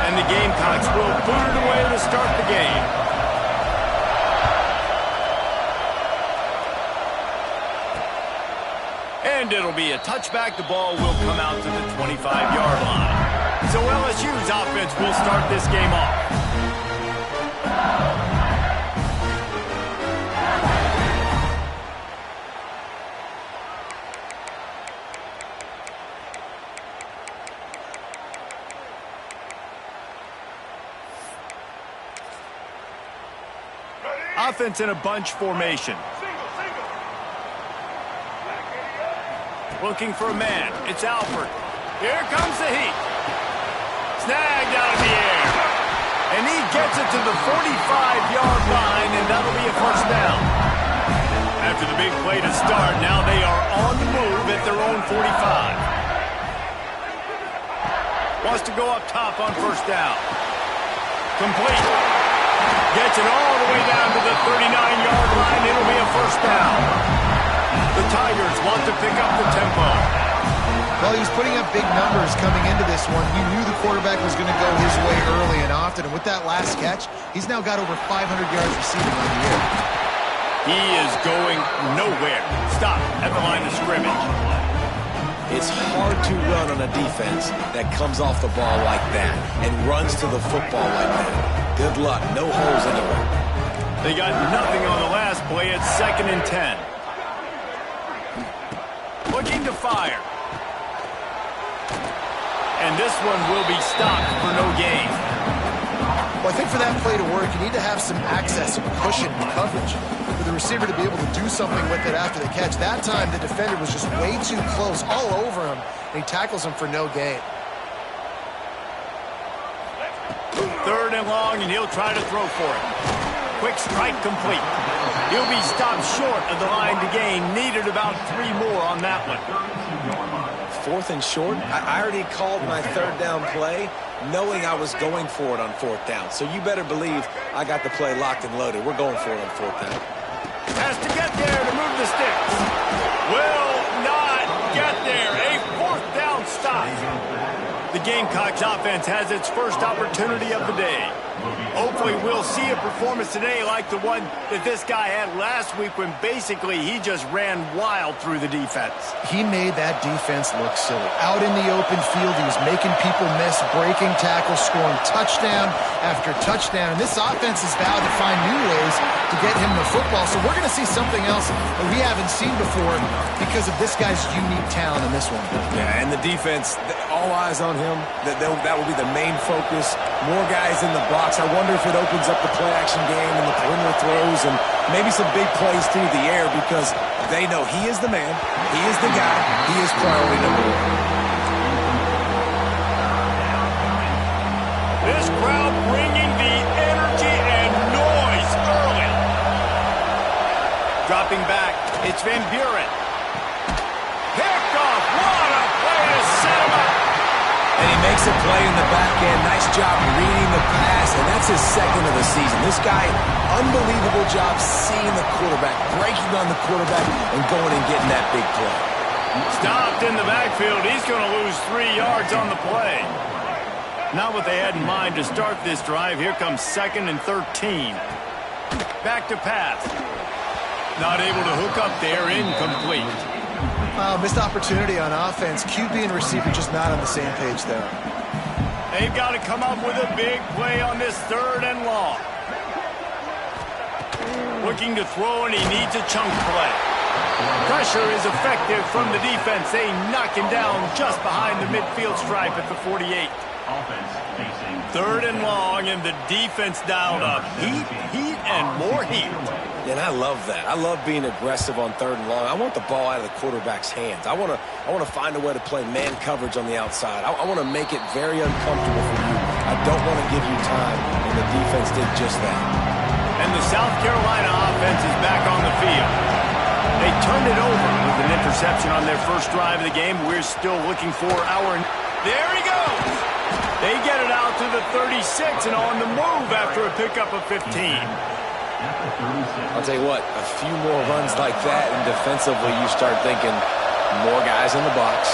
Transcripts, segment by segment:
And the Gamecocks will boot it away to start the game. And it'll be a touchback. The ball will come out to the 25-yard line. So LSU's offense will start this game off. Offense in a bunch formation. Looking for a man. It's Alford. Here comes the heat. Snagged out of the air. And he gets it to the 45-yard line, and that'll be a first down. After the big play to start, now they are on the move at their own 45. Wants to go up top on first down. Complete. Gets it all the way down to the 39-yard line. It'll be a first down. The Tigers want to pick up the tempo. Well, he was putting up big numbers coming into this one. He knew the quarterback was going to go his way early and often. And with that last catch, he's now got over 500 yards receiving on the year. He is going nowhere. Stop at the line of scrimmage. It's hard to run on a defense that comes off the ball like that and runs to the football like that. Good luck. No holes anywhere. They got nothing on the last play. It's 2nd and 10. Looking to fire. And this one will be stopped for no gain. Well, I think for that play to work, you need to have some access, some cushion and coverage for the receiver to be able to do something with it after the catch. That time, the defender was just way too close, all over him, and he tackles him for no gain. 3rd and long, and he'll try to throw for it. Quick strike complete. He'll be stopped short of the line to gain. Needed about 3 more on that one. 4th and short. I already called my 3rd down play, knowing I was going for it on 4th down. So you better believe I got the play locked and loaded. We're going for it on 4th down. Has to get there to move the sticks. Will not get there. A 4th down stop. The Gamecocks offense has its first opportunity of the day. Hopefully we'll see a performance today like the one that this guy had last week when basically he just ran wild through the defense. He made that defense look silly. Out in the open field, he was making people miss, breaking tackles, scoring touchdown after touchdown. And this offense is vowed to find new ways to get him the football. So we're going to see something else that we haven't seen before because of this guy's unique talent in this one. Yeah, and the defense, all eyes on him. That will be the main focus. More guys in the box. I wonder if it opens up the play-action game and the perimeter throws and maybe some big plays through the air because they know he is the man, he is the guy, he is priority number 1. This crowd bringing the energy and noise early. Dropping back, it's Van Buren. Picked off, what a play to set him up. And he makes a play in the back end. Nice job reading the pass, and that's his 2nd of the season. This guy, unbelievable job seeing the quarterback, breaking on the quarterback, and going and getting that big play. Stopped in the backfield. He's going to lose 3 yards on the play. Not what they had in mind to start this drive. Here comes 2nd and 13. Back to pass. Not able to hook up there. Incomplete. Missed opportunity on offense. QB and receiver just not on the same page there. They've got to come up with a big play on this 3rd and long. Looking to throw, and he needs a chunk play. Pressure is effective from the defense. They knock him down just behind the midfield stripe at the 48. 3rd and long, and the defense dialed up. Heat, and more heat. And I love that. I love being aggressive on 3rd and long. I want the ball out of the quarterback's hands. I want to find a way to play man coverage on the outside. I want to make it very uncomfortable for you. I don't want to give you time, and the defense did just that. And the South Carolina offense is back on the field. They turned it over with an interception on their first drive of the game. We're still looking for our... There he goes! They get it out to the 36 and on the move after a pickup of 15. I'll tell you what, a few more runs like that, and defensively you start thinking more guys in the box,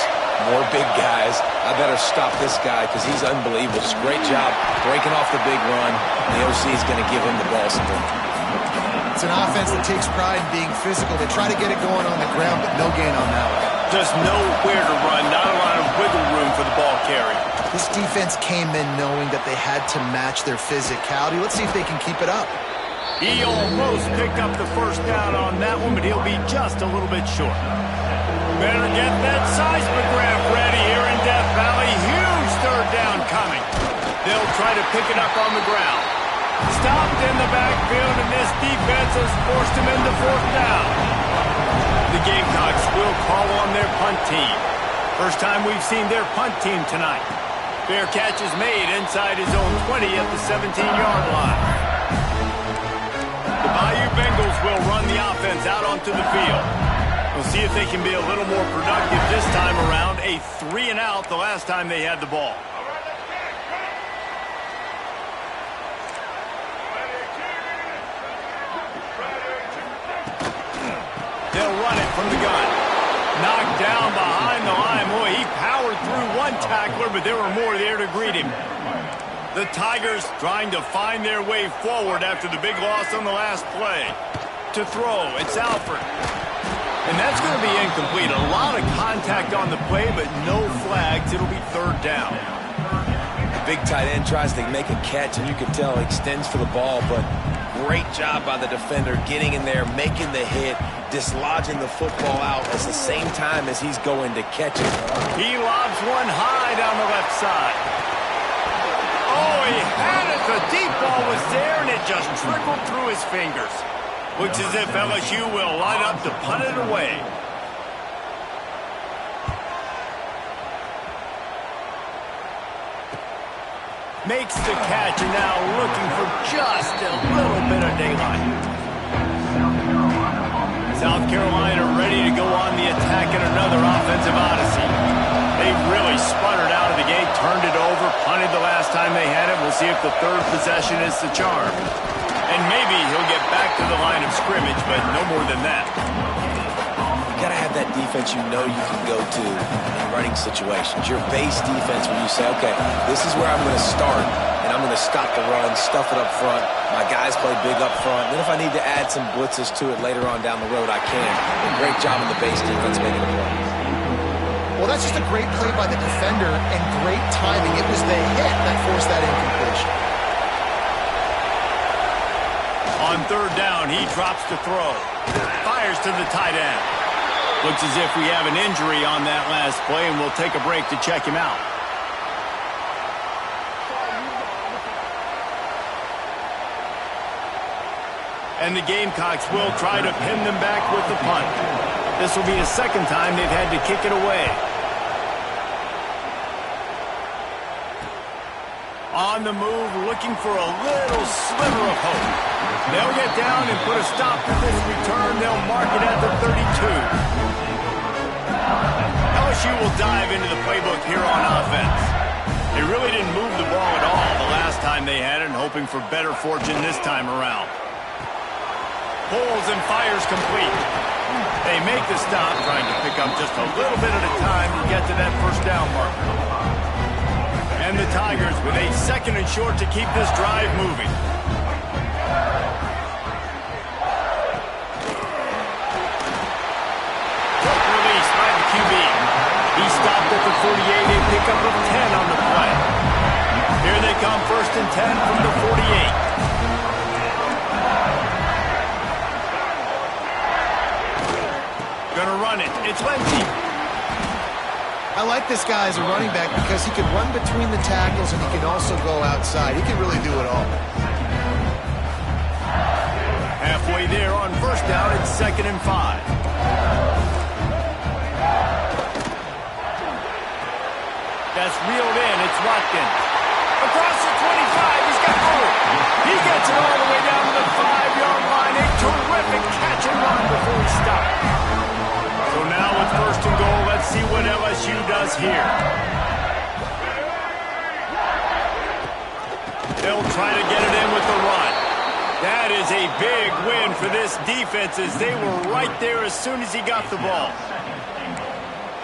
more big guys. I better stop this guy because he's unbelievable. Just great job breaking off the big run. The OC is going to give him the ball support. It's an offense that takes pride in being physical. They try to get it going on the ground, but no gain on that one. Just nowhere to run, not a lot of wiggle room for the ball carry. This defense came in knowing that they had to match their physicality. Let's see if they can keep it up. He almost picked up the first down on that one, but he'll be just a little bit short. Better get that seismograph ready here in Death Valley. Huge third down coming. They'll try to pick it up on the ground. Stopped in the backfield, and this defense has forced him into fourth down. The Gamecocks will call on their punt team. First time we've seen their punt team tonight. Fair catch is made inside his own 20 at the 17-yard line. The Bayou Bengals will run the offense out onto the field. We'll see if they can be a little more productive this time around. A 3-and-out the last time they had the ball. They'll run it from the gun. Knocked down behind the line. Boy, he powered through one tackler, but there were more there to greet him. The Tigers trying to find their way forward after the big loss on the last play. To throw, it's Alford. And that's going to be incomplete. A lot of contact on the play, but no flags. It'll be third down. The big tight end tries to make a catch, and you can tell he extends for the ball, but great job by the defender getting in there, making the hit, dislodging the football out at the same time as he's going to catch it. He lobs one high down the left side. Oh, he had it. The deep ball was there, and it just trickled through his fingers. Looks as if LSU will line up to punt it away. Makes the catch, and now looking for just a little bit of daylight. South Carolina ready to go on the attack in another offensive odyssey. They really sputtered out of the gate, turned it over, punted the last time they had it. We'll see if the third possession is the charm. And maybe he'll get back to the line of scrimmage, but no more than that. You got to have that defense you know you can go to in running situations. Your base defense when you say, okay, this is where I'm going to start, and I'm going to stop the run, stuff it up front. My guys play big up front. Then if I need to add some blitzes to it later on down the road, I can. And great job in the base defense making a play. Well, that's just a great play by the defender and great timing. It was the hit that forced that incompletion. On third down, he drops to throw. Fires to the tight end. Looks as if we have an injury on that last play, and we'll take a break to check him out. And the Gamecocks will try to pin them back with the punt. This will be the second time they've had to kick it away. On the move, looking for a little sliver of hope. They'll get down and put a stop to this return. They'll mark it at the 32. LSU will dive into the playbook here on offense. They really didn't move the ball at all the last time they had it, and hoping for better fortune this time around. Pulls and fires complete. They make the stop, trying to pick up just a little bit at a time to get to that first down marker. And the Tigers with a second and short to keep this drive moving. Quick release by the QB. He stopped at the 48, a pickup of 10 on the play. Here they come, first and 10 from the 48. Gonna run it. It's Lindsey. I like this guy as a running back because he can run between the tackles and he can also go outside. He can really do it all. Halfway there on first down, it's 2nd and 5. That's reeled in. It's Watkins. Across the 25, he's got room. He gets it all the way down to the 5-yard line. A terrific catch and run before he stopped. So now with first and goal, let's see what LSU does here. They'll try to get it in with the run. That is a big win for this defense as they were right there as soon as he got the ball.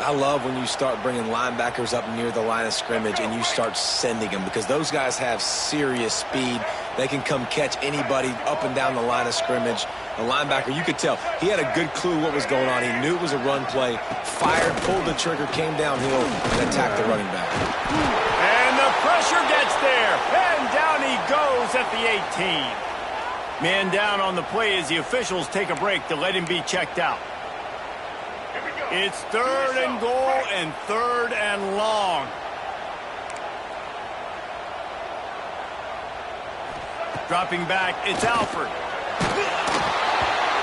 I love when you start bringing linebackers up near the line of scrimmage and you start sending them, because those guys have serious speed. They can come catch anybody up and down the line of scrimmage. The linebacker, you could tell, he had a good clue what was going on. He knew it was a run play, fired, pulled the trigger, came downhill, and attacked the running back. And the pressure gets there, and down he goes at the 18. Man down on the play as the officials take a break to let him be checked out. It's 3rd and goal and 3rd and long. Dropping back, it's Alford.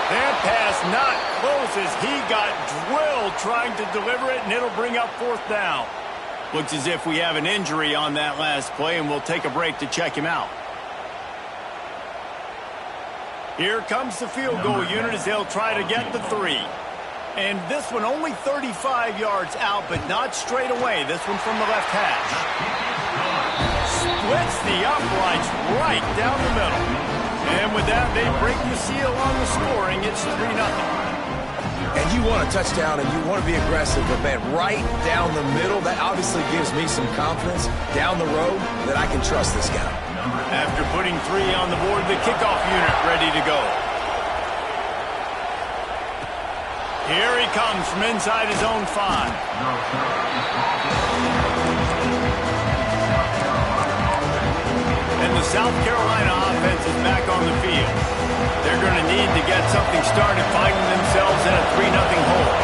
That pass not close as he got drilled trying to deliver it, and it'll bring up 4th down. Looks as if we have an injury on that last play, and we'll take a break to check him out. Here comes the field goal unit as they'll try to get the 3. And this one only 35 yards out, but not straight away. This one from the left hash. Splits the uprights right down the middle. And with that, they break the seal on the scoring. It's 3-0. And you want a touchdown and you want to be aggressive, but man, right down the middle, that obviously gives me some confidence down the road that I can trust this guy. After putting 3 on the board, the kickoff unit ready to go. Here he comes from inside his own 5. And the South Carolina offense is back on the field. They're going to need to get something started, finding themselves in a 3-0 hole.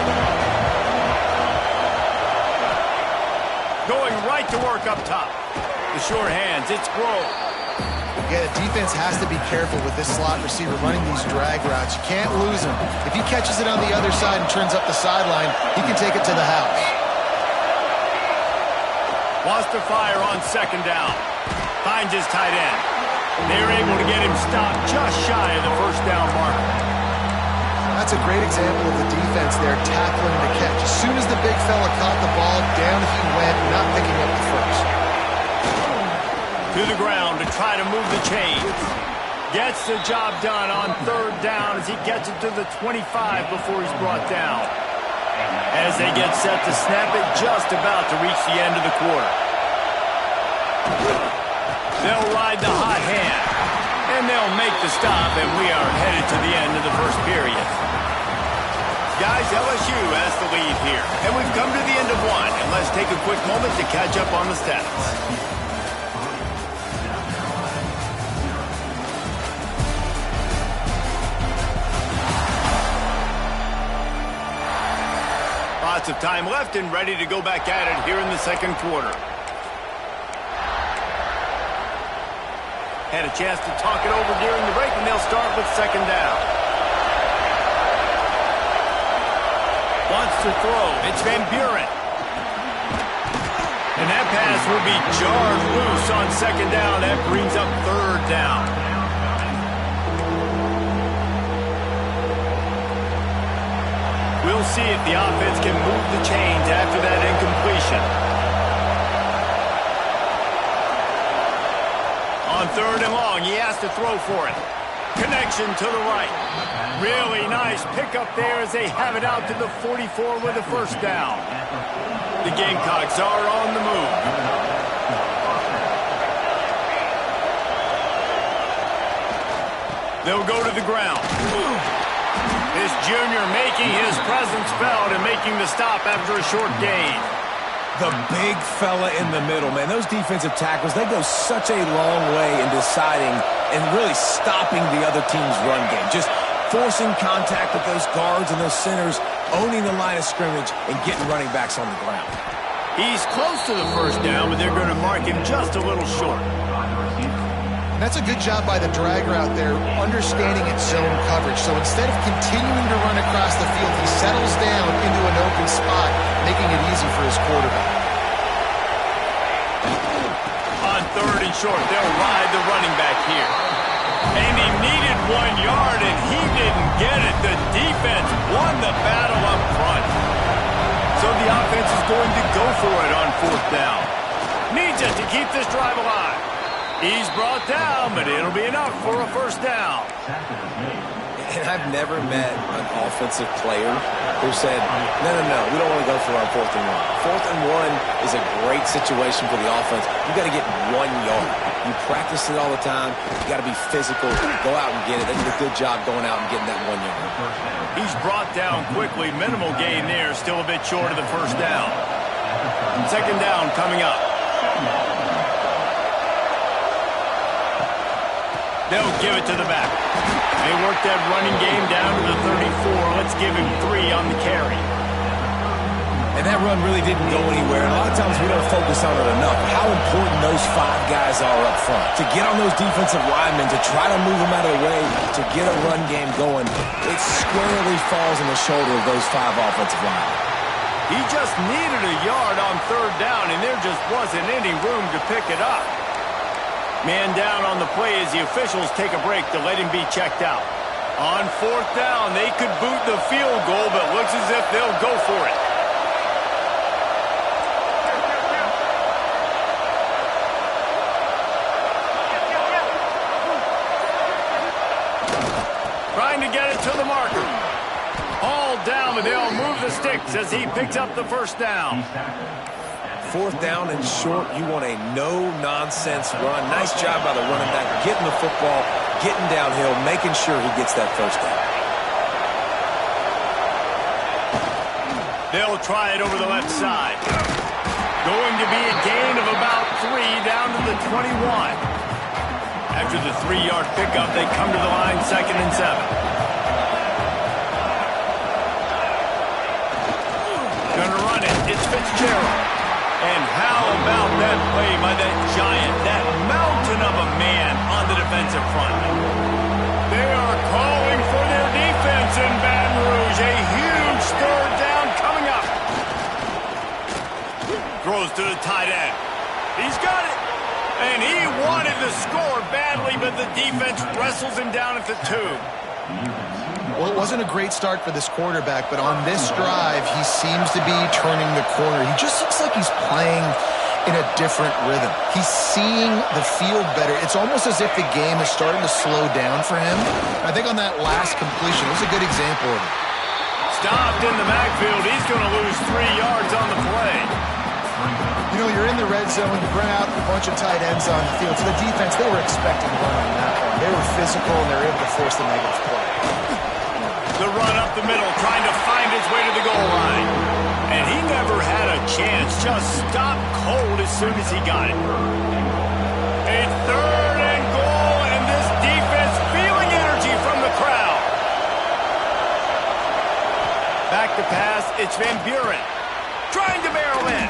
Going right to work up top. The short hands, it's Grove. Yeah, the defense has to be careful with this slot receiver running these drag routes. You can't lose him. If he catches it on the other side and turns up the sideline, he can take it to the house. Wants to fire on 2nd down. Finds his tight end. They're able to get him stopped just shy of the 1st down marker. That's a great example of the defense there tackling the catch. As soon as the big fella caught the ball, down he went, not picking up the first. To the ground to try to move the chains. Gets the job done on 3rd down as he gets it to the 25 before he's brought down. As they get set to snap it, just about to reach the end of the quarter. They'll ride the hot hand, and they'll make the stop, and we are headed to the end of the 1st period. Guys, LSU has the lead here, and we've come to the end of 1, and let's take a quick moment to catch up on the stats. Lots of time left and ready to go back at it here in the 2nd quarter. Had a chance to talk it over during the break, and they'll start with 2nd down. Wants to throw. It's Van Buren. And that pass will be jarred loose on 2nd down. That brings up 3rd down. We'll see if the offense can move the chains after that incompletion. On 3rd and long, he has to throw for it. Connection to the right. Really nice pickup there as they have it out to the 44 with a 1st down. The Gamecocks are on the move. They'll go to the ground. This junior making his presence felt and making the stop after a short gain. The big fella in the middle, man. Those defensive tackles, they go such a long way in deciding and really stopping the other team's run game. Just forcing contact with those guards and those centers, owning the line of scrimmage, and getting running backs on the ground. He's close to the 1st down, but they're going to mark him just a little short. That's a good job by the drag route there, understanding its zone coverage. So instead of continuing to run across the field, he settles down into an open spot, making it easy for his quarterback. On 3rd and short, they'll ride the running back here. And he needed 1 yard, and he didn't get it. The defense won the battle up front. So the offense is going to go for it on 4th down. Needs it to keep this drive alive. He's brought down, but it'll be enough for a first down. And I've never met an offensive player who said, no, we don't want to go for our 4th and 1. 4th and 1 is a great situation for the offense. You got to get 1 yard. You practice it all the time. You got to be physical. Go out and get it. They did a good job going out and getting that 1 yard. He's brought down quickly. Minimal gain there. Still a bit short of the first down. Second down coming up. They'll give it to the back. They work that running game down to the 34. Let's give him 3 on the carry. And that run really didn't go anywhere. A lot of times we don't focus on it enough. How important those 5 guys are up front. To get on those defensive linemen, to try to move them out of the way, to get a run game going, it squarely falls on the shoulder of those 5 offensive linemen. He just needed a yard on third down, and there just wasn't any room to pick it up. Man down on the play as the officials take a break to let him be checked out. On fourth down, they could boot the field goal, but looks as if they'll go for it. Trying to get it to the marker. All down, but they'll move the sticks as he picks up the first down. 4th down and short, you want a no-nonsense run. Nice job by the running back, getting the football, getting downhill, making sure he gets that first down. They'll try it over the left side. Going to be a gain of about 3 down to the 21. After the 3-yard pickup, they come to the line, 2nd and 7. Gonna run it. It's Fitzgerald. And how about that play by that giant, that mountain of a man on the defensive front? They are calling for their defense in Baton Rouge. A huge third down coming up. Throws to the tight end. He's got it. And he wanted to score badly, but the defense wrestles him down at the 2. Well, it wasn't a great start for this quarterback, but on this drive, he seems to be turning the corner. He just looks like he's playing in a different rhythm. He's seeing the field better. It's almost as if the game is starting to slow down for him. I think on that last completion, it was a good example of it. Stopped in the backfield. He's going to lose 3 yards on the play. You know, you're in the red zone. You bring out a bunch of tight ends on the field. So the defense, they were expecting to run on that one. They were physical, and they were able to force the negative play. The run up the middle, trying to find his way to the goal line. And he never had a chance. Just stopped cold as soon as he got it. A 3rd and goal, and this defense feeling energy from the crowd. Back to pass, it's Van Buren. Trying to barrel in.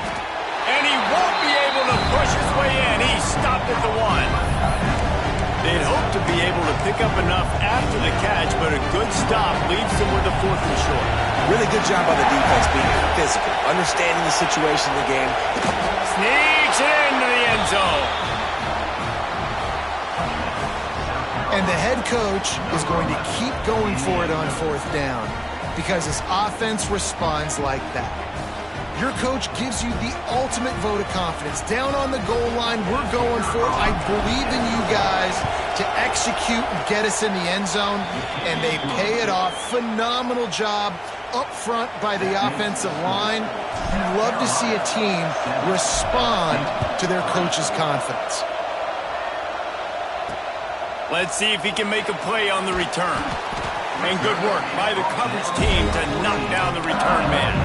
And he won't be able to push his way in. He stopped at the 1. They'd hope to be able to pick up enough after the catch, but a good stop leaves them with a 4th and short. Really good job by the defense being physical, understanding the situation in the game. Sneaks it into the end zone. And the head coach is going to keep going for it on 4th down because his offense responds like that. Your coach gives you the ultimate vote of confidence. Down on the goal line, we're going for it. I believe in you guys to execute and get us in the end zone, and they pay it off. Phenomenal job up front by the offensive line. You love to see a team respond to their coach's confidence. Let's see if he can make a play on the return. And good work by the coverage team to knock down the return man.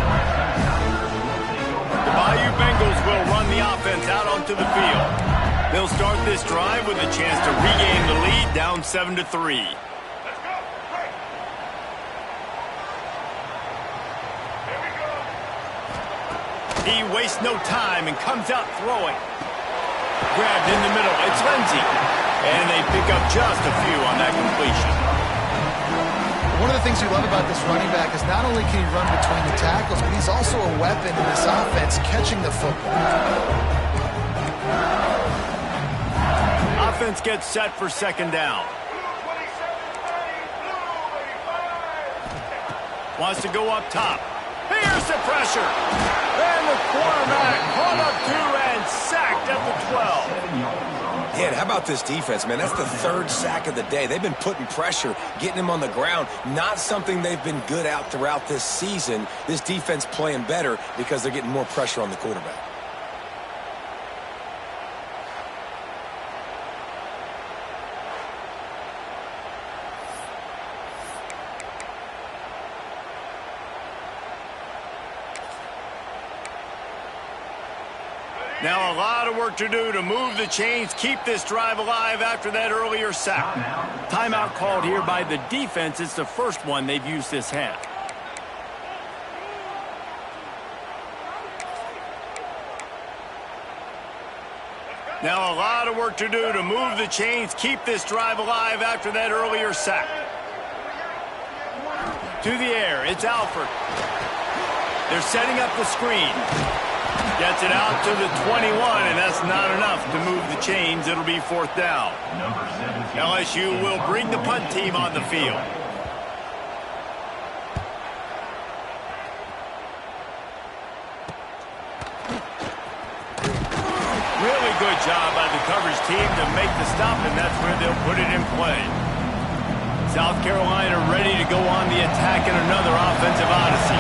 The Bayou Bengals will run the offense out onto the field. They'll start this drive with a chance to regain the lead, down 7-3. He wastes no time and comes out throwing. Grabbed in the middle, it's Lindsey. And they pick up just a few on that completion. One of the things we love about this running back is not only can he run between the tackles, but he's also a weapon in this offense catching the football. Offense gets set for 2nd down. Wants to go up top. Here's the pressure. And the quarterback caught up 2 and sacked at the 12. Yeah, and how about this defense, man? That's the third sack of the day. They've been putting pressure, getting him on the ground. Not something they've been good at throughout this season. This defense playing better because they're getting more pressure on the quarterback. Now a lot of work to do to move the chains, keep this drive alive after that earlier sack. Timeout called here by the defense. It's the first one they've used this half. Now a lot of work to do to move the chains, keep this drive alive after that earlier sack. To the air, it's Alford. They're setting up the screen. Gets it out to the 21, and that's not enough to move the chains. It'll be fourth down. LSU will bring the punt team on the field. Really good job by the coverage team to make the stop, and that's where they'll put it in play. South Carolina ready to go on the attack in another offensive odyssey.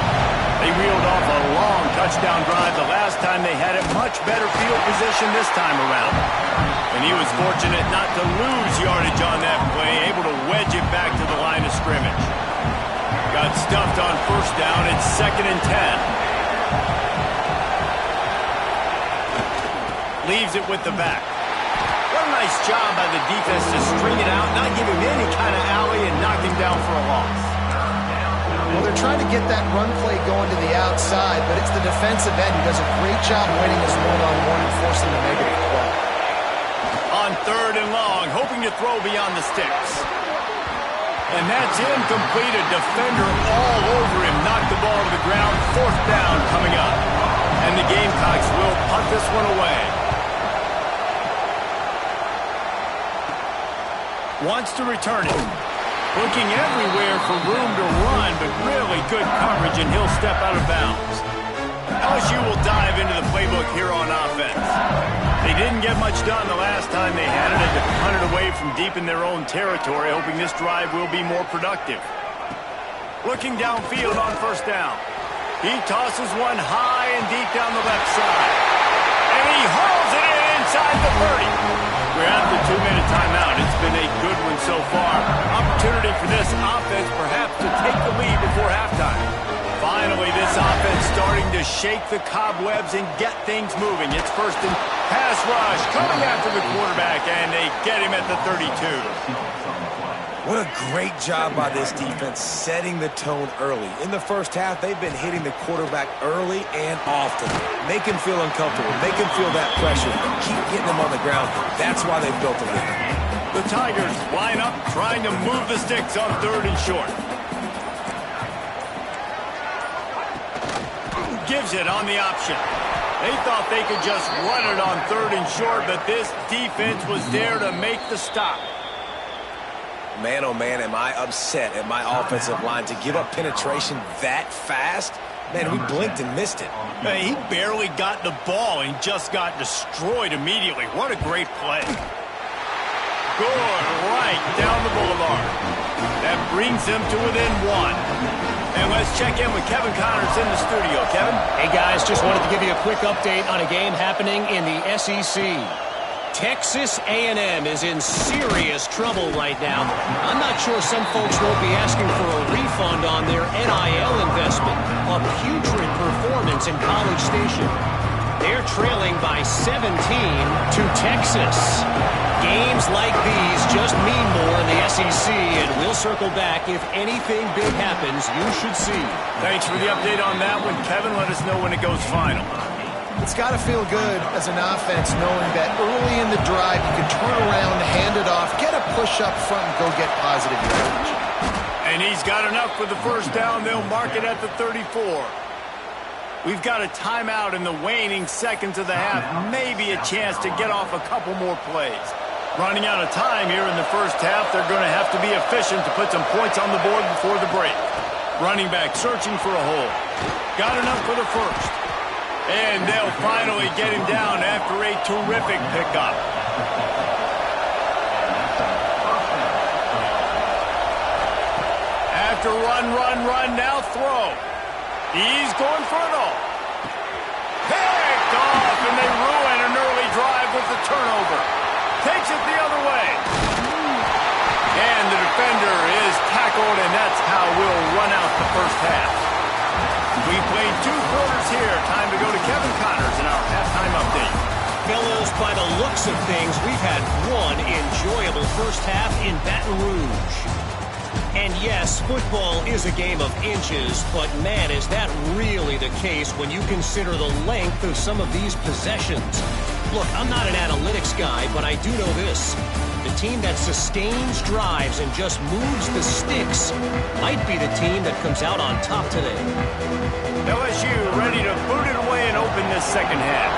They reeled off a long touchdown drive the last time they had it. Much better field position this time around. And he was fortunate not to lose yardage on that play, able to wedge it back to the line of scrimmage. Got stuffed on first down. It's 2nd and 10. Leaves it with the back. What a nice job by the defense to string it out, not give him any kind of alley, and knock him down for a loss. Well, they're trying to get that run play going to the outside, but it's the defensive end who does a great job winning this one-on-one and forcing the negative play. On 3rd and long, hoping to throw beyond the sticks. And that's incomplete. A defender all over him. Knocked the ball to the ground. 4th down coming up. And the Gamecocks will punt this one away. Wants to return it. Looking everywhere for room to run, but really good coverage, and he'll step out of bounds. LSU will dive into the playbook here on offense. They didn't get much done the last time they had it, and to punt it away from deep in their own territory, hoping this drive will be more productive. Looking downfield on 1st down. He tosses one high and deep down the left side. And he hauls it in inside the 30. We're at the 2-minute timeout. It's been a good one so far. Opportunity for this offense perhaps to take the lead before halftime. Finally, this offense starting to shake the cobwebs and get things moving. It's 1st and pass rush coming after the quarterback, and they get him at the 32. What a great job by this defense setting the tone early. In the first half, they've been hitting the quarterback early and often. Make him feel uncomfortable. Make him feel that pressure. Keep getting him on the ground. That's why they've built a lead. The Tigers line up, trying to move the sticks on 3rd and short. Gives it on the option. They thought they could just run it on 3rd and short, but this defense was there to make the stop. Man, oh man, am I upset at my offensive line to give up penetration that fast? Man, we blinked and missed it. Hey, he barely got the ball and just got destroyed immediately. What a great play. Good, right down the boulevard. That brings them to within 1. And let's check in with Kevin Connors in the studio. Kevin? Hey, guys, just wanted to give you a quick update on a game happening in the SEC. Texas A&M is in serious trouble right now. I'm not sure some folks won't be asking for a refund on their NIL investment. A putrid performance in College Station. They're trailing by 17 to Texas. Games like these just mean more in the SEC, and we'll circle back. If anything big happens, you should see. Thanks for the update on that one, Kevin. Let us know when it goes final. It's got to feel good as an offense knowing that early in the drive you can turn around, hand it off, get a push up front, and go get positive yardage. And he's got enough for the 1st down. They'll mark it at the 34. We've got a timeout in the waning seconds of the half. Maybe a chance to get off a couple more plays. Running out of time here in the 1st half. They're going to have to be efficient to put some points on the board before the break. Running back searching for a hole. Got enough for the 1st. And they'll finally get him down after a terrific pickup. to run, now throw. He's going for it all. Picked off, and they ruin an early drive with the turnover. Takes it the other way. And the defender is tackled, and that's how we'll run out the first half. We played 2 quarters here. Time to go to Kevin Connors in our halftime update. Fellows, by the looks of things, we've had one enjoyable first half in Baton Rouge. And yes, football is a game of inches, but man, is that really the case when you consider the length of some of these possessions. Look, I'm not an analytics guy, but I do know this. The team that sustains drives and just moves the sticks might be the team that comes out on top today. LSU ready to boot it away and open this second half.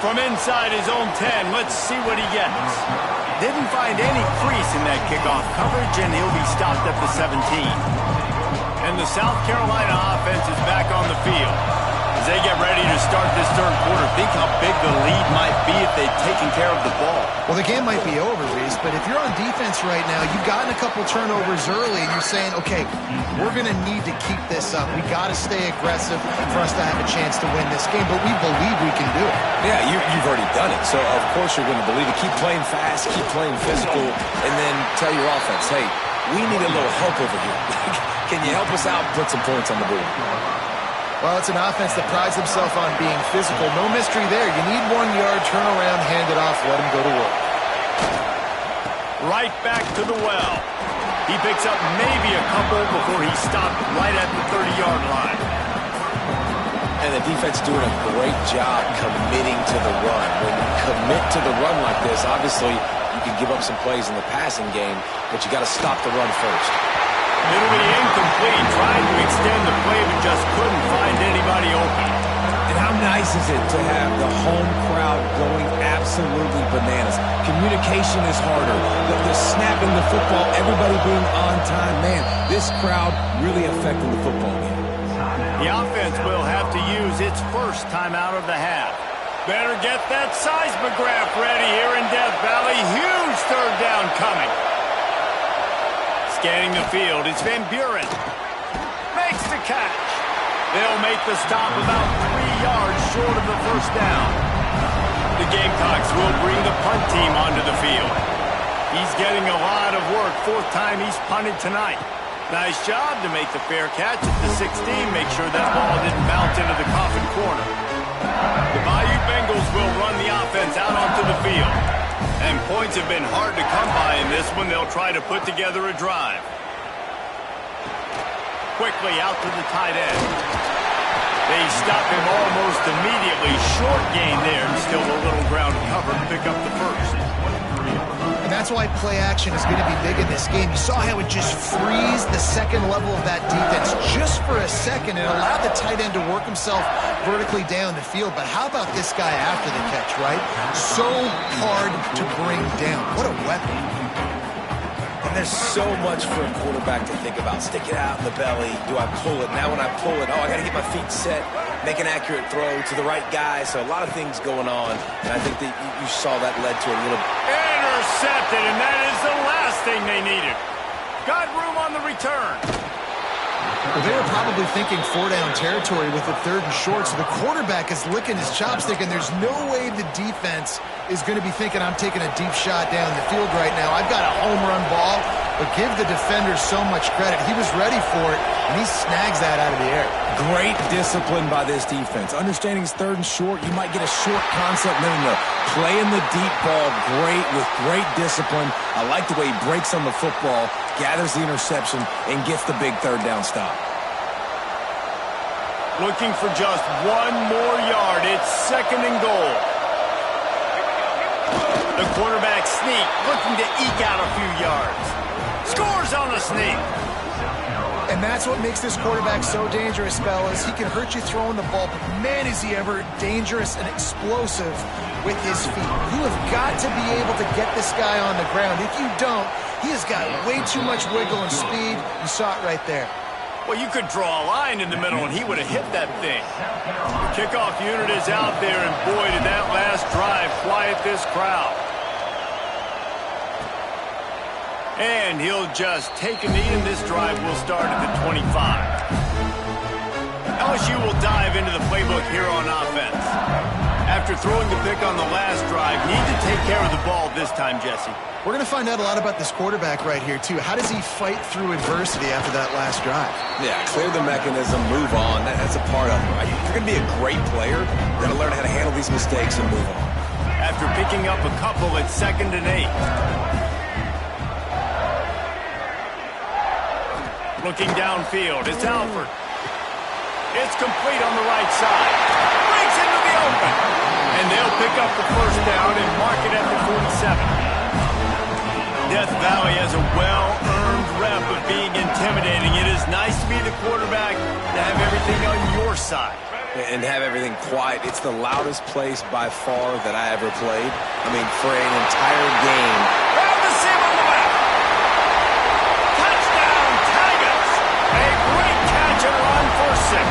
From inside his own 10, let's see what he gets. Didn't find any crease in that kickoff coverage, and he'll be stopped at the 17. And the South Carolina offense is back on the field. As they get ready to start this third quarter, think how big the lead might be if they've taken care of the ball. Well, the game might be over, Reese, but if you're on defense right now, you've gotten a couple turnovers early, and you're saying, okay, we're going to need to keep this up. We got to stay aggressive for us to have a chance to win this game, but we believe we can do it. Yeah, you've already done it, so of course you're going to believe it. Keep playing fast, keep playing physical, and then tell your offense, hey, we need a little help over here. Can you help us out and put some points on the board? Well, it's an offense that prides himself on being physical. No mystery there. You need 1 yard, turn around, hand it off, let him go to work. Right back to the well. He picks up maybe a couple before he's stopped right at the 30-yard line. And the defense doing a great job committing to the run. When you commit to the run like this, obviously you can give up some plays in the passing game, but you got to stop the run first. It'll be incomplete, trying to extend the play, but just couldn't find anybody open. And how nice is it to have the home crowd going absolutely bananas? Communication is harder. The snapping the football, everybody being on time. Man, this crowd really affecting the football game. The offense will have to use its first timeout of the half. Better get that seismograph ready here in Death Valley. Huge third down coming. Scanning the field, it's Van Buren. Makes the catch. They'll make the stop about 3 yards short of the first down. The Gamecocks will bring the punt team onto the field. He's getting a lot of work. 4th time he's punted tonight. Nice job to make the fair catch at the 16. Make sure that ball didn't bounce into the coffin corner. The Bayou Bengals will run the offense out onto the field. And points have been hard to come by in this one. They'll try to put together a drive. Quickly out to the tight end. They stop him almost immediately. Short gain there. Still a little ground cover to pick up the first. And that's why play action is going to be big in this game. You saw how it just frees the second level of that defense just for a second and allowed the tight end to work himself vertically down the field. But how about this guy after the catch, right? So hard to bring down. What a weapon. And there's so much for a quarterback to think about. Stick it out in the belly. Do I pull it? Now when I pull it, I got to get my feet set, make an accurate throw to the right guy. So a lot of things going on. And I think that you saw that led to a little... Intercepted, and that is the last thing they needed. Got room on the return. Well, they were probably thinking 4-down territory with the 3rd and short, so the quarterback is licking his chops thinking there's no way the defense is going to be thinking I'm taking a deep shot down the field right now. I've got a home run ball, but give the defender so much credit. He was ready for it, and he snags that out of the air. Great discipline by this defense. Understanding it's 3rd and short, you might get a short concept. No. Playing the deep ball with great discipline. I like the way he breaks on the football, gathers the interception, and gets the big 3rd down stop. Looking for just 1 more yard. It's 2nd and goal. The quarterback sneak, looking to eke out a few yards. Scores on the sneak. And that's what makes this quarterback so dangerous, fellas. He can hurt you throwing the ball, but man, is he ever dangerous and explosive with his feet. You have got to be able to get this guy on the ground. If you don't, he has got way too much wiggle and speed. You saw it right there. Well, you could draw a line in the middle, and he would have hit that thing. The kickoff unit is out there, and boy, did that last drive quiet this crowd. And he'll just take a knee, and this drive will start at the 25. LSU will dive into the playbook here on offense. After throwing the pick on the last drive, need to take care of the ball this time, Jesse. We're going to find out a lot about this quarterback right here, too. How does he fight through adversity after that last drive? Yeah, clear the mechanism, move on. That's a part of it, right? If you're going to be a great player, you're going to learn how to handle these mistakes and move on. After picking up a couple at 2nd and 8. Looking downfield, it's Alford. It's complete on the right side. Breaks into the open. And they'll pick up the first down and mark it at the 47. Death Valley has a well-earned rep of being intimidating. It is nice to be the quarterback, to have everything on your side. And have everything quiet. It's the loudest place by far that I ever played. I mean, for an entire game. Round the seam on the left. Touchdown, Tigers. A great catch and run for 6.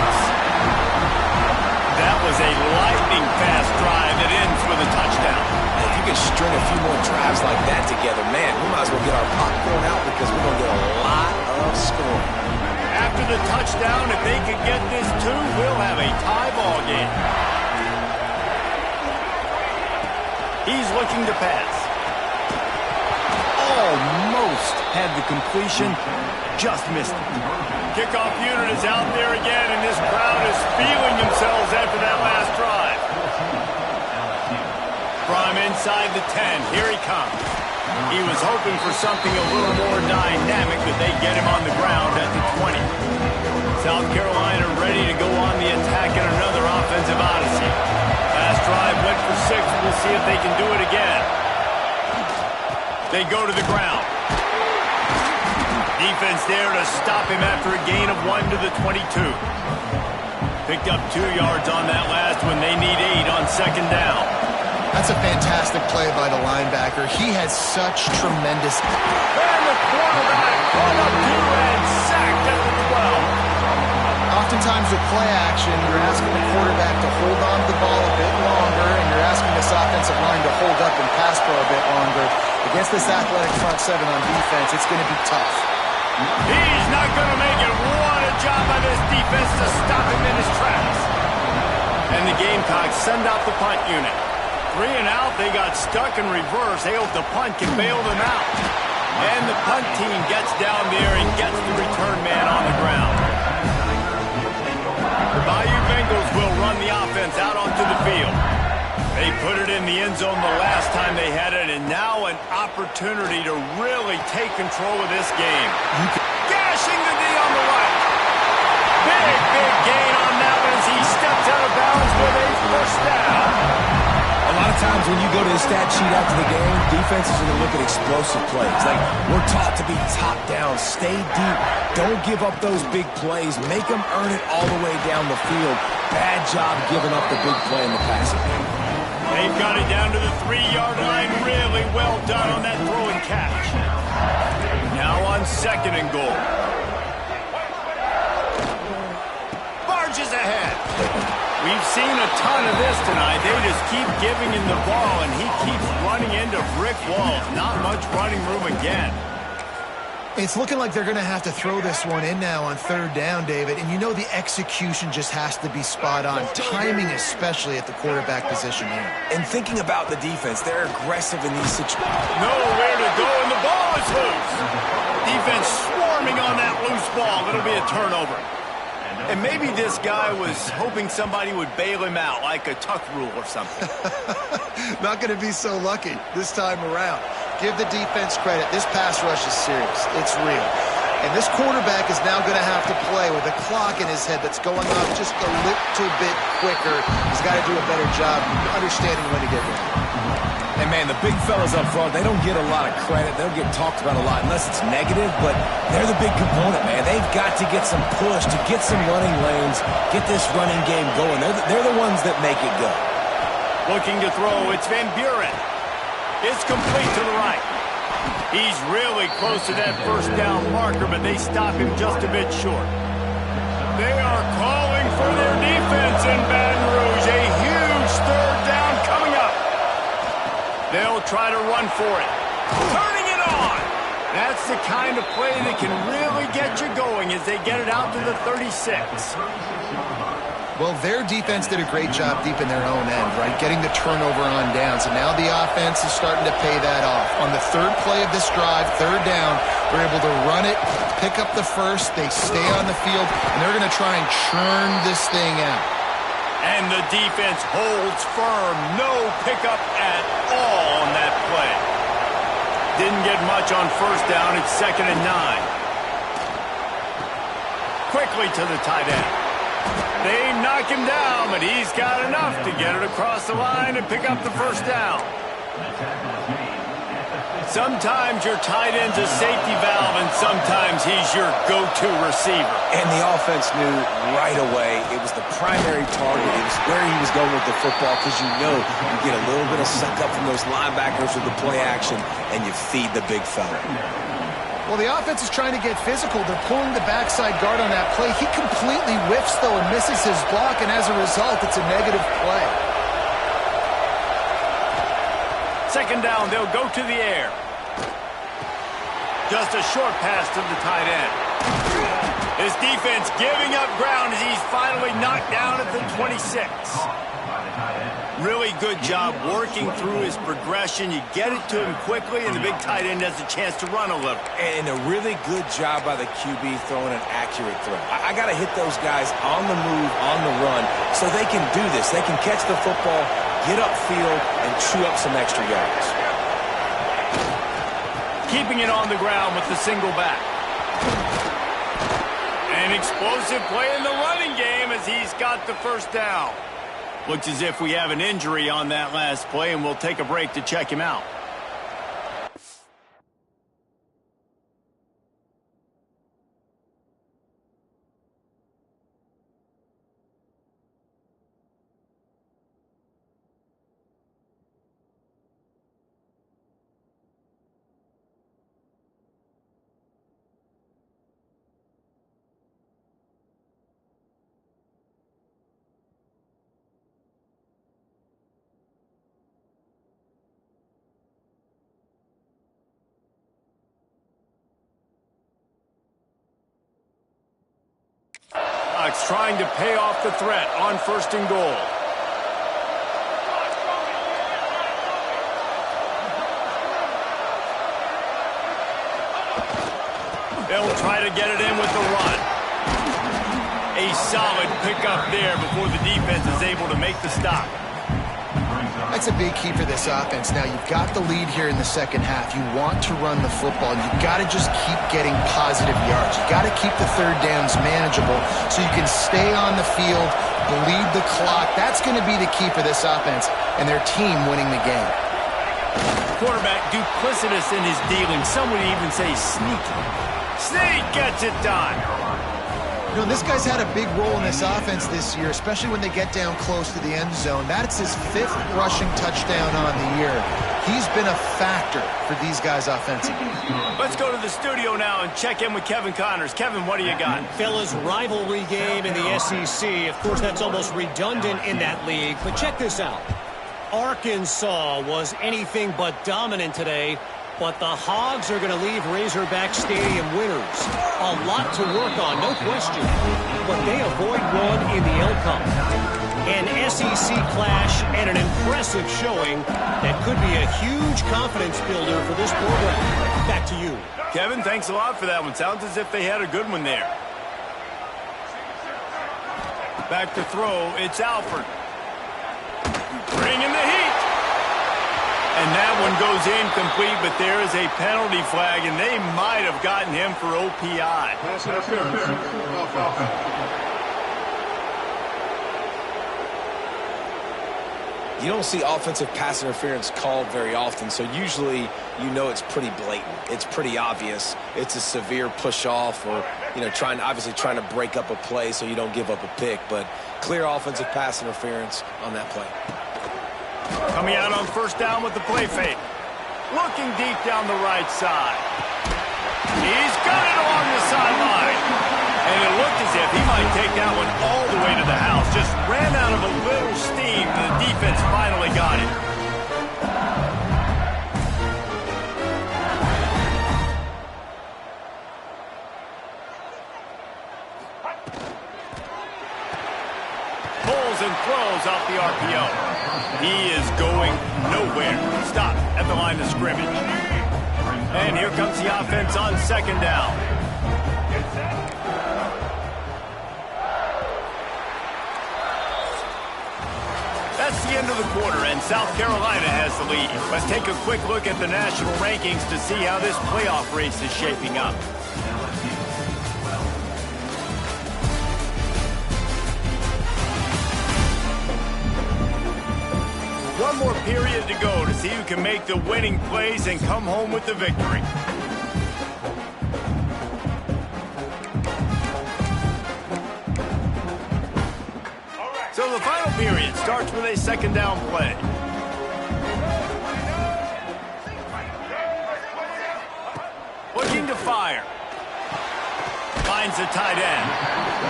That was a lightning-fast drive that ends with a touchdown. If you could string a few more drives like that together, man, we might as well get our popcorn out because we're going to get a lot of scoring. After the touchdown, if they could get this too, we'll have a tie ball game. He's looking to pass. Almost had the completion, just missed it. Kickoff unit is out there again, and this crowd is feeling themselves after that last drive. From inside the 10, here he comes. He was hoping for something a little more dynamic, but they get him on the ground at the 20. South Carolina ready to go on the attack in another offensive odyssey. Last drive went for 6. We'll see if they can do it again. They go to the ground. Defense there to stop him after a gain of 1 to the 22. Picked up 2 yards on that last one. They need 8 on 2nd down. That's a fantastic play by the linebacker. He has such tremendous... And the quarterback brought up 2 and sacked at the 12. Oftentimes with play action, you're asking the quarterback to hold on to the ball a bit longer, and you're asking this offensive line to hold up and pass pro a bit longer. Against this athletic front 7 on defense, it's going to be tough. He's not going to make it. What a job by this defense to stop him in his tracks. And the Gamecocks send out the punt unit. 3 and out, they got stuck in reverse. They hope the punt can bail them out. And the punt team gets down there and gets the return man on the ground. The Bayou Bengals will run the offense out onto the field. They put it in the end zone the last time they had it, and now an opportunity to really take control of this game. Gashing the knee on the right. Big gain on that one as he steps out of bounds with a first down. A lot of times when you go to the stat sheet after the game, defenses are going to look at explosive plays. Like, we're taught to be top down, stay deep, don't give up those big plays, make them earn it all the way down the field. Bad job giving up the big play in the passing game. They've got it down to the 3-yard line. Really well done on that throw and catch. Now on 2nd and goal. Barges ahead. We've seen a ton of this tonight. They just keep giving him the ball, and he keeps running into brick walls. Not much running room again. It's looking like they're going to have to throw this one in now on 3rd down, David. And you know the execution just has to be spot on. Timing especially at the quarterback position here. And thinking about the defense, they're aggressive in these situations. Nowhere to go, and the ball is loose. Defense swarming on that loose ball. It'll be a turnover. And maybe this guy was hoping somebody would bail him out, like a tuck rule or something. Not going to be so lucky this time around. Give the defense credit. This pass rush is serious. It's real. And this quarterback is now going to have to play with a clock in his head that's going off just a little bit quicker. He's got to do a better job understanding when to get ready. And, man, the big fellas up front, they don't get a lot of credit. They don't get talked about a lot unless it's negative, but they're the big component, man. They've got to get some push, to get some running lanes, get this running game going. They're the ones that make it go. Looking to throw, it's Van Buren. It's complete to the right. He's really close to that first down marker, but they stop him just a bit short. They are calling for their defense in Baton Rouge. A huge 3rd down coming up. They'll try to run for it. Turning it on. That's the kind of play that can really get you going as they get it out to the 36. Well, their defense did a great job deep in their own end, right? Getting the turnover on downs. And now the offense is starting to pay that off. On the third play of this drive, third down, they're able to run it, pick up the first, they stay on the field, and they're going to try and churn this thing out. And the defense holds firm. No pickup at all on that play. Didn't get much on first down. It's 2nd and 9. Quickly to the tight end. They knock him down, but he's got enough to get it across the line and pick up the first down. Sometimes your tight end's a safety valve, and sometimes he's your go-to receiver. And the offense knew right away it was the primary target. It was where he was going with the football, because you know you get a little bit of suck up from those linebackers with the play action, and you feed the big fella. Well, the offense is trying to get physical. They're pulling the backside guard on that play. He completely whiffs, though, and misses his block, and as a result, it's a negative play. 2nd down, they'll go to the air. Just a short pass to the tight end. His defense giving up ground as he's finally knocked down at the 26. Really good job working through his progression. You get it to him quickly, and the big tight end has a chance to run a little. And a really good job by the QB throwing an accurate throw. I got to hit those guys on the move, on the run, so they can do this. They can catch the football, get upfield, and chew up some extra yards. Keeping it on the ground with the single back. An explosive play in the running game as he's got the first down. Looks as if we have an injury on that last play, and we'll take a break to check him out. Trying to pay off the threat on 1st and goal. They'll try to get it in with the run. A solid pickup there before the defense is able to make the stop. That's a big key for this offense. Now, you've got the lead here in the second half. You want to run the football. You've got to just keep getting positive yards. You've got to keep the third downs manageable so you can stay on the field, bleed the clock. That's going to be the key for this offense and their team winning the game. Quarterback duplicitous in his dealing. Some would even say sneaky. Sneak gets it done. You know, this guy's had a big role in this offense this year, especially when they get down close to the end zone. That's his 5th rushing touchdown on the year. He's been a factor for these guys offensively. Let's go to the studio now and check in with Kevin Connors. Kevin, what do you got? Fellas, rivalry game in the SEC. Of course, that's almost redundant in that league. But check this out. Arkansas was anything but dominant today. But the Hogs are going to leave Razorback Stadium winners. A lot to work on, no question. But they avoid one in the L-Cup. An SEC clash and an impressive showing that could be a huge confidence builder for this program. Back to you. Kevin, thanks a lot for that one. Sounds as if they had a good one there. Back to throw, it's Alford. Bringing the heat. And that one goes incomplete, but there is a penalty flag, and they might have gotten him for OPI. You don't see offensive pass interference called very often, so usually you know it's pretty blatant. It's pretty obvious. It's a severe push-off or, obviously trying to break up a play so you don't give up a pick, but clear offensive pass interference on that play. Coming out on 1st down with the play fake. Looking deep down the right side. He's got it along the sideline. And it looked as if he might take that one all the way to the house. Just ran out of a little steam. The defense finally got it. nowhere. Stop at the line of scrimmage. And here comes the offense on second down. That's the end of the quarter, and South Carolina has the lead. Let's take a quick look at the national rankings to see how this playoff race is shaping up. One more period to go to see who can make the winning plays and come home with the victory. So the final period starts with a second down play. Looking to fire. Finds the tight end.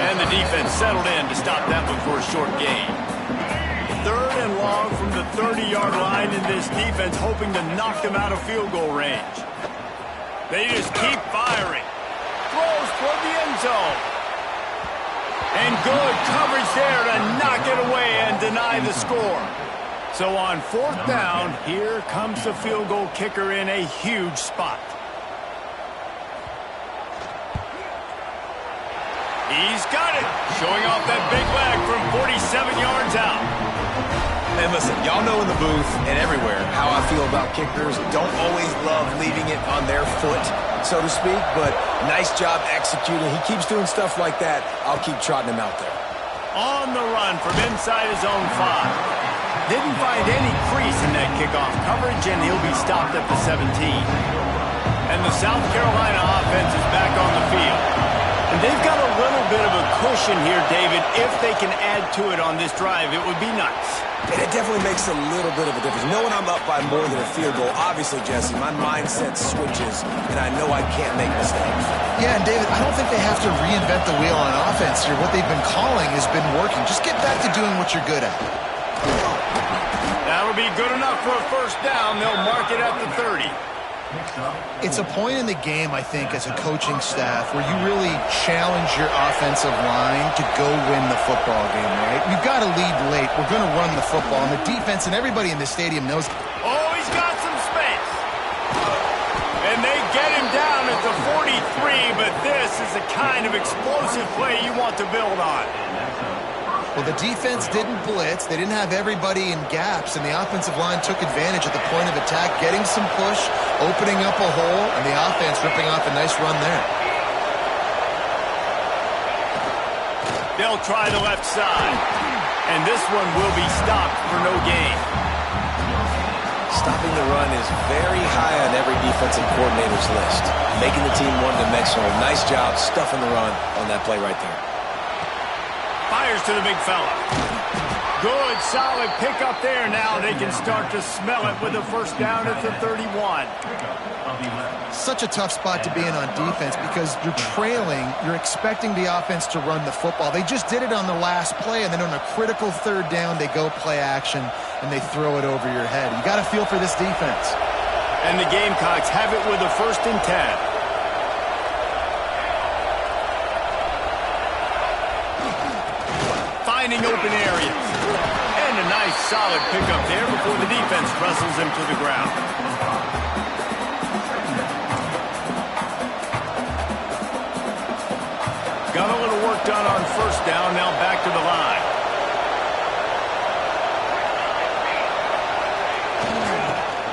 And the defense settled in to stop that one for a short gain. 3rd and long from the 30-yard line, in this defense hoping to knock them out of field goal range. They just keep firing. Throws toward the end zone. And good coverage there to knock it away and deny the score. So on 4th down, here comes the field goal kicker in a huge spot. He's got it. Showing off that big leg from 47 yards out. And listen, y'all know in the booth and everywhere how I feel about kickers. Don't always love leaving it on their foot, so to speak, but nice job executing. He keeps doing stuff like that. I'll keep trotting him out there. On the run from inside his own 5. Didn't find any crease in that kickoff coverage, and he'll be stopped at the 17. And the South Carolina offense is back on the field. And they've got a little bit of a cushion here, David. If they can add to it on this drive, it would be nice. And it definitely makes a little bit of a difference. Knowing I'm up by more than a field goal, obviously, Jesse, my mindset switches, and I know I can't make mistakes. Yeah, and David, I don't think they have to reinvent the wheel on offense here. What they've been calling has been working. Just get back to doing what you're good at. That'll be good enough for a first down. They'll mark it at the 30. It's a point in the game, I think, as a coaching staff where you really challenge your offensive line to go win the football game, right? We've got to lead late. We're going to run the football. And the defense and everybody in the stadium knows. Oh, he's got some space. And they get him down at the 43, but this is the kind of explosive play you want to build on. Well, the defense didn't blitz. They didn't have everybody in gaps, and the offensive line took advantage at the point of attack, getting some push, opening up a hole, and the offense ripping off a nice run there. They'll try the left side, and this one will be stopped for no gain. Stopping the run is very high on every defensive coordinator's list. Making the team one-dimensional. Nice job stuffing the run on that play right there. Fires to the big fella. Good, solid pickup there. Now they can start to smell it with a first down at the 31. Such a tough spot to be in on defense because you're trailing. You're expecting the offense to run the football. They just did it on the last play, and then on a critical 3rd down, they go play action, and they throw it over your head. You got to feel for this defense. And the Gamecocks have it with a 1st and 10. Finding open areas. And a nice solid pickup there before the defense wrestles him to the ground. Got a little work done on first down, now back to the line.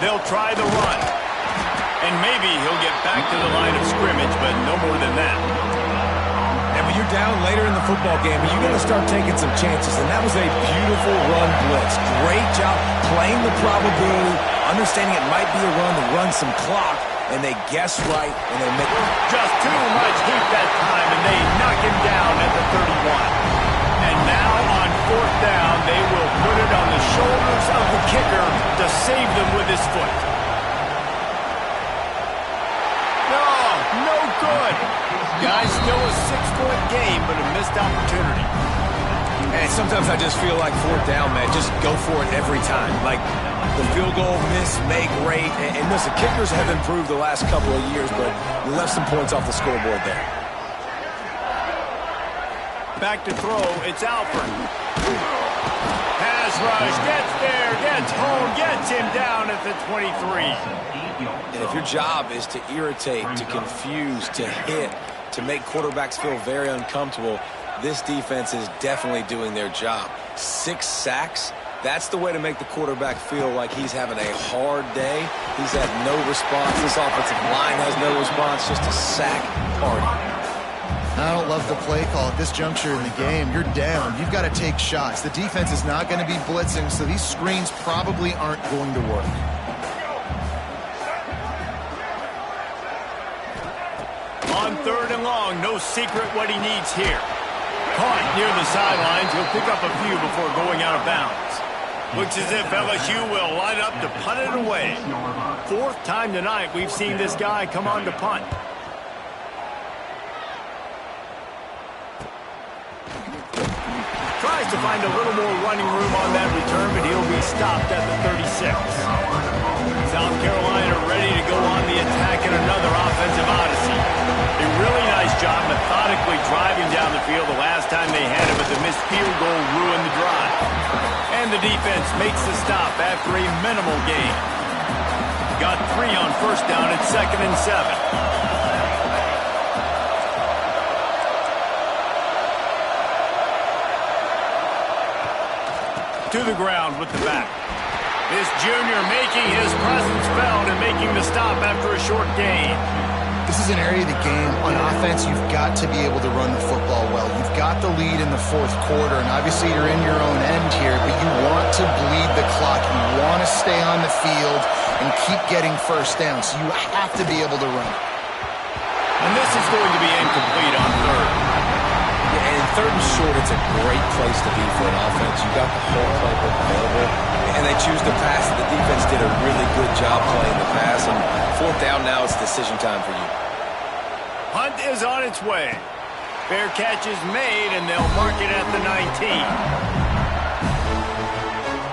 They'll try the run. And maybe he'll get back to the line of scrimmage, but no more than that. And when you're down later in the football game, you're going to start taking some chances. And that was a beautiful run blitz. Great job playing the probability, understanding it might be a run to run some clock, and they guess right, and they make it. Just too much heat that time, and they knock him down at the 31. And now on 4th down, they will put it on the shoulders of the kicker to save them with his foot. No good. Guys, still a 6-point game, but a missed opportunity. And sometimes I just feel like 4th down, man, just go for it every time. Like the field goal miss, make great. And listen, kickers have improved the last couple of years, but you left some points off the scoreboard there. Back to throw, it's Alford. Pass rush, gets there, gets home, gets him down at the 23. And if your job is to irritate, to confuse, to hit, to make quarterbacks feel very uncomfortable, this defense is definitely doing their job. 6 sacks, that's the way to make the quarterback feel like he's having a hard day. He's had no response. This offensive line has no response, just a sack party. I don't love the play call at this juncture in the game. You're down. You've got to take shots. The defense is not going to be blitzing, so these screens probably aren't going to work. On 3rd and long, no secret what he needs here. Caught near the sidelines. He'll pick up a few before going out of bounds. Looks as if LSU will line up to punt it away. 4th time tonight we've seen this guy come on to punt. Tries to find a little more running room on that return, but he'll be stopped at the 36. South Carolina ready to go on the attack in another offensive odyssey. A really nice job methodically driving down the field the last time they had it, but the missed field goal ruined the drive. And the defense makes the stop after a minimal gain. Got 3 on 1st down at 2nd and 7. To the ground with the back. This junior making his presence felt and making the stop after a short gain. This is an area of the game. On offense, you've got to be able to run the football well. You've got the lead in the 4th quarter, and obviously you're in your own end here, but you want to bleed the clock. You want to stay on the field and keep getting 1st down, so you have to be able to run. And this is going to be incomplete on 3rd. And 3rd and short, it's a great place to be for an offense. You got the whole playbook available, and they choose to pass. The defense did a really good job playing the pass, and 4th down now, it's decision time for you. Punt is on its way. Fair catch is made, and they'll mark it at the 19.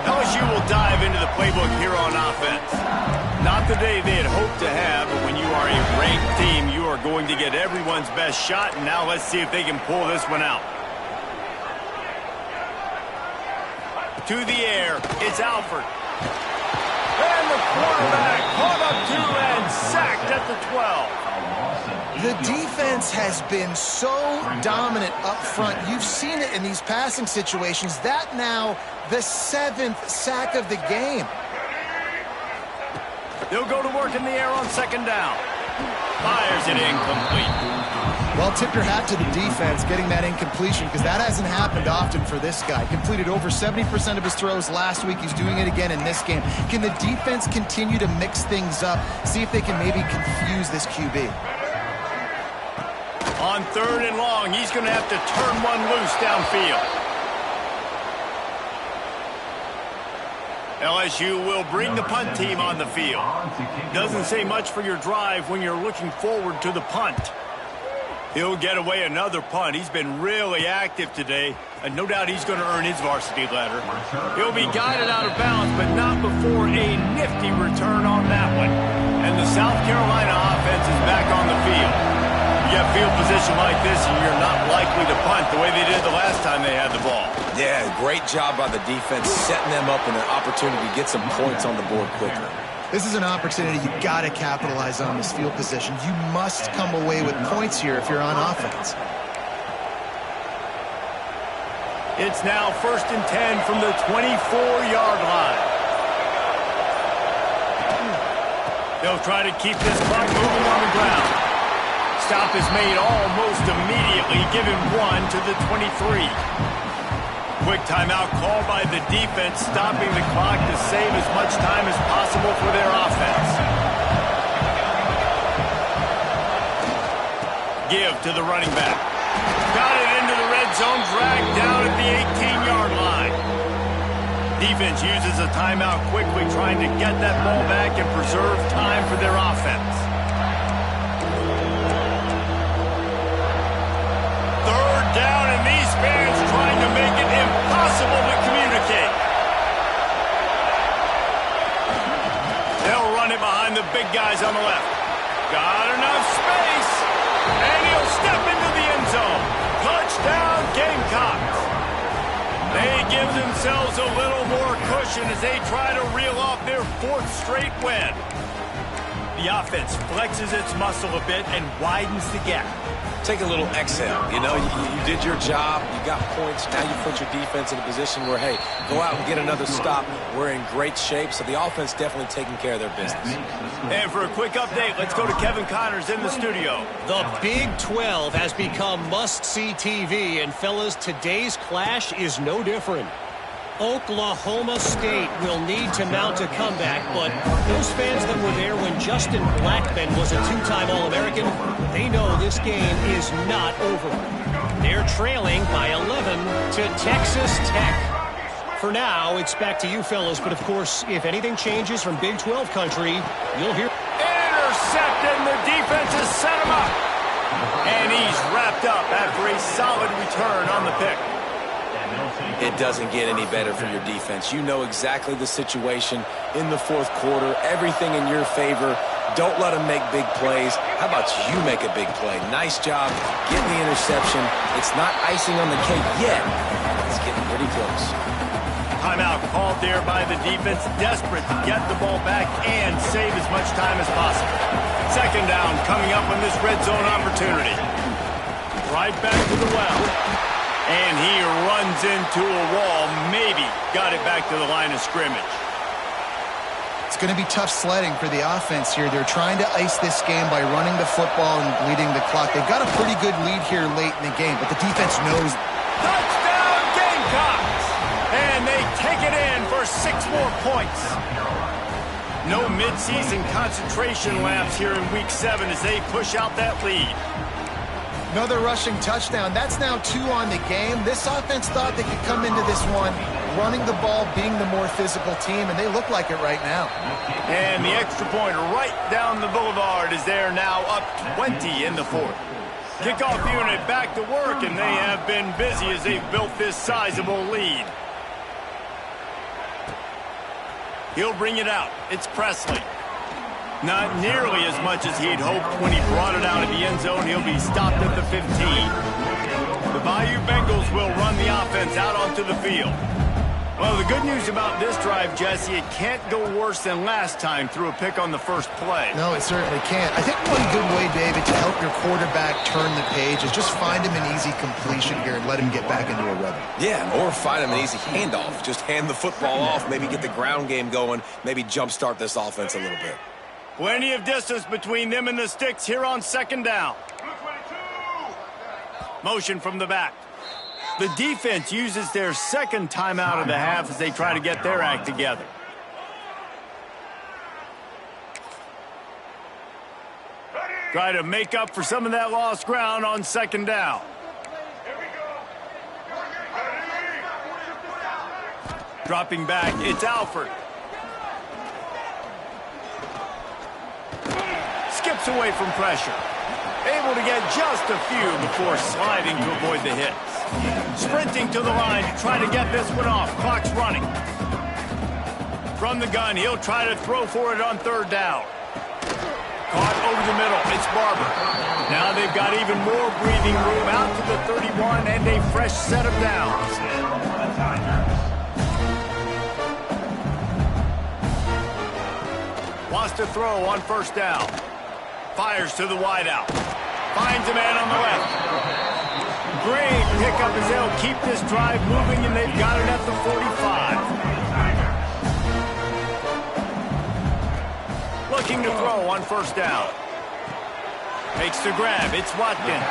LSU will dive into the playbook here on offense. Not the day they had hoped to have, but when you are a ranked team, you are going to get everyone's best shot, and now let's see if they can pull this one out. To the air, it's Alford. And the quarterback caught up to and sacked at the 12. The defense has been so dominant up front. You've seen it in these passing situations. That now the 7th sack of the game. They'll go to work in the air on 2nd down. Fires it incomplete. Well, tip your hat to the defense getting that incompletion, because that hasn't happened often for this guy. Completed over 70% of his throws last week. He's doing it again in this game. Can the defense continue to mix things up, see if they can maybe confuse this QB? On 3rd and long, he's going to have to turn one loose downfield. LSU will bring the punt team on the field. Doesn't say much for your drive when you're looking forward to the punt. He'll get away another punt. He's been really active today, and no doubt he's going to earn his varsity letter. He'll be guided out of bounds, but not before a nifty return on that one. And the South Carolina offense is back on the field. You get field position like this, and you're not likely to punt the way they did the last time they had the ball. Yeah, great job by the defense, setting them up in an opportunity to get some points on the board quicker. This is an opportunity you've got to capitalize on, this field position. You must come away with points here if you're on offense. It's now 1st and 10 from the 24-yard line. They'll try to keep this clock moving on the ground. Stop is made almost immediately. Give him 1 to the 23. Quick timeout called by the defense, stopping the clock to save as much time as possible for their offense. Give to the running back. Got it into the red zone, dragged down at the 18-yard line. Defense uses a timeout quickly, trying to get that ball back and preserve time for their offense. 3rd down, and these fans trying to make it impossible to communicate. They'll run it behind the big guys on the left. Got enough space, and he'll step into the end zone. Touchdown, Gamecocks. They give themselves a little more cushion as they try to reel off their 4th straight win. The offense flexes its muscle a bit and widens the gap. Take a little exhale. You know, you did your job. You got points. Now you put your defense in a position where, hey, go out and get another stop. We're in great shape, so the offense definitely taking care of their business. And for a quick update, let's go to Kevin Connors in the studio. The Big 12 has become must-see TV, and fellas, today's clash is no different. Oklahoma State will need to mount a comeback, but those fans that were there when Justin Blackmon was a 2-time All-American, they know this game is not over. They're trailing by 11 to Texas Tech. For now, it's back to you fellas, but of course, if anything changes from Big 12 country, you'll hear... Intercepted, and the defense has set him up. And he's wrapped up after a solid return on the pick. It doesn't get any better for your defense. You know exactly the situation in the 4th quarter. Everything in your favor. Don't let them make big plays. How about you make a big play? Nice job getting the interception. It's not icing on the cake yet. It's getting pretty close. Timeout called there by the defense, desperate to get the ball back and save as much time as possible. 2nd down coming up on this red zone opportunity. Right back to the well. And he runs into a wall, maybe got it back to the line of scrimmage. It's going to be tough sledding for the offense here. They're trying to ice this game by running the football and bleeding the clock. They've got a pretty good lead here late in the game, but the defense knows. Touchdown Gamecocks! And they take it in for 6 more points. No midseason concentration laps here in Week 7 as they push out that lead. Another rushing touchdown. That's now 2 on the game. This offense thought they could come into this one running the ball, being the more physical team, and they look like it right now. And the extra point right down the boulevard is there now, up 20 in the 4th. Kickoff unit back to work, and they have been busy as they've built this sizable lead. He'll bring it out. It's Presley. Not nearly as much as he'd hoped when he brought it out of the end zone. He'll be stopped at the 15. The Bayou Bengals will run the offense out onto the field. Well, the good news about this drive, Jesse, it can't go worse than last time through a pick on the first play. No, it certainly can't. I think one good way, David, to help your quarterback turn the page is just find him an easy completion here and let him get back into a rhythm. Yeah, or find him an easy handoff. Just hand the football off, maybe get the ground game going, maybe jumpstart this offense a little bit. Plenty of distance between them and the sticks here on 2nd down. Motion from the back. The defense uses their 2nd timeout of the half as they try to get their act together. Try to make up for some of that lost ground on 2nd down. Dropping back, it's Alford. Skips away from pressure. Able to get just a few before sliding to avoid the hits. Sprinting to the line to try to get this one off. Clock's running. From the gun, he'll try to throw for it on 3rd down. Caught over the middle. It's Barber. Now they've got even more breathing room out to the 31 and a fresh set of downs. Wants to throw on 1st down. Fires to the wideout. Finds a man on the left. Great pickup as they'll keep this drive moving, and they've got it at the 45. Looking to throw on 1st down. Makes the grab. It's Watkins.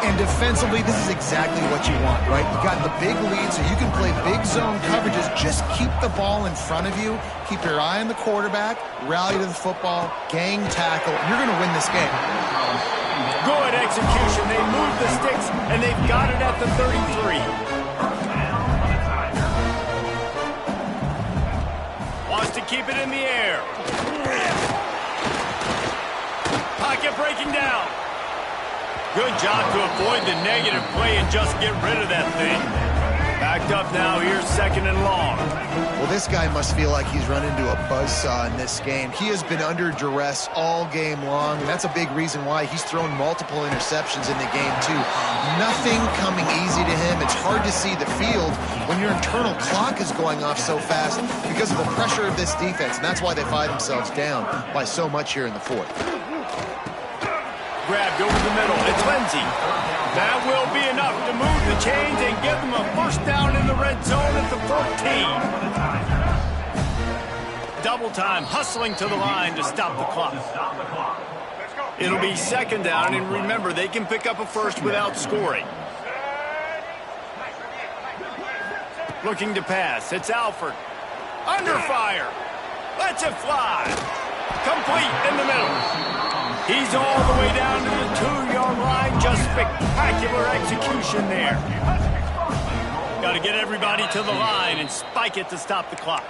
And defensively, this is exactly what you want, right? You got the big lead, so you can play big zone coverages. Just keep the ball in front of you. Keep your eye on the quarterback. Rally to the football. Gang tackle. You're going to win this game. Good execution. They move the sticks, and they've got it at the 33. Wants to keep it in the air. Pocket breaking down. Good job to avoid the negative play and just get rid of that thing. Backed up now. Here's 2nd and long. Well, this guy must feel like he's run into a buzzsaw in this game. He has been under duress all game long, and that's a big reason why he's thrown multiple interceptions in the game, too. Nothing coming easy to him. It's hard to see the field when your internal clock is going off so fast because of the pressure of this defense, and that's why they find themselves down by so much here in the 4th. Grabbed over the middle. It's Lindsey. That will be enough to move the chains and give them a first down in the red zone at the 14. Double time, hustling to the line to stop the clock. It'll be 2nd down, and remember, they can pick up a first without scoring. Looking to pass. It's Alford. Under fire. Lets it fly. Complete in the middle. He's all the way down to the 2-yard line. Just spectacular execution there. Got to get everybody to the line and spike it to stop the clock.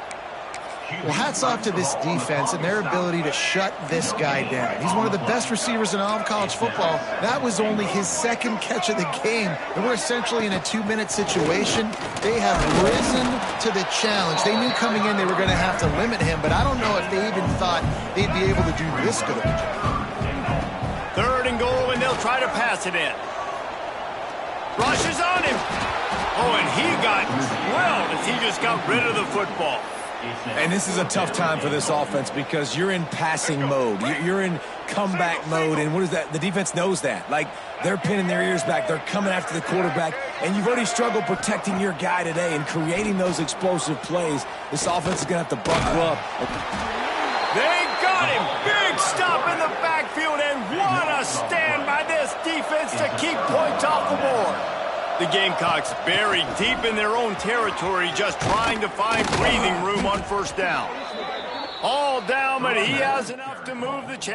Well, hats off to this defense and their ability to shut this guy down. He's one of the best receivers in all of college football. That was only his 2nd catch of the game, and we're essentially in a 2-minute situation. They have risen to the challenge. They knew coming in they were going to have to limit him, but I don't know if they even thought they'd be able to do this good of a job. 3rd and goal, and they'll try to pass it in. Rushes on him. Oh, and he got drilled as he just got rid of the football. And this is a tough time for this offense because you're in passing mode. You're in comeback mode, and what is that? The defense knows that. Like, they're pinning their ears back. They're coming after the quarterback, and you've already struggled protecting your guy today and creating those explosive plays. This offense is going to have to buckle up. They got him. Big stop in the backfield, and what a stand by this defense to keep points off the board. The Gamecocks buried deep in their own territory, just trying to find breathing room on 1st down. All down, but he has enough to move the chain.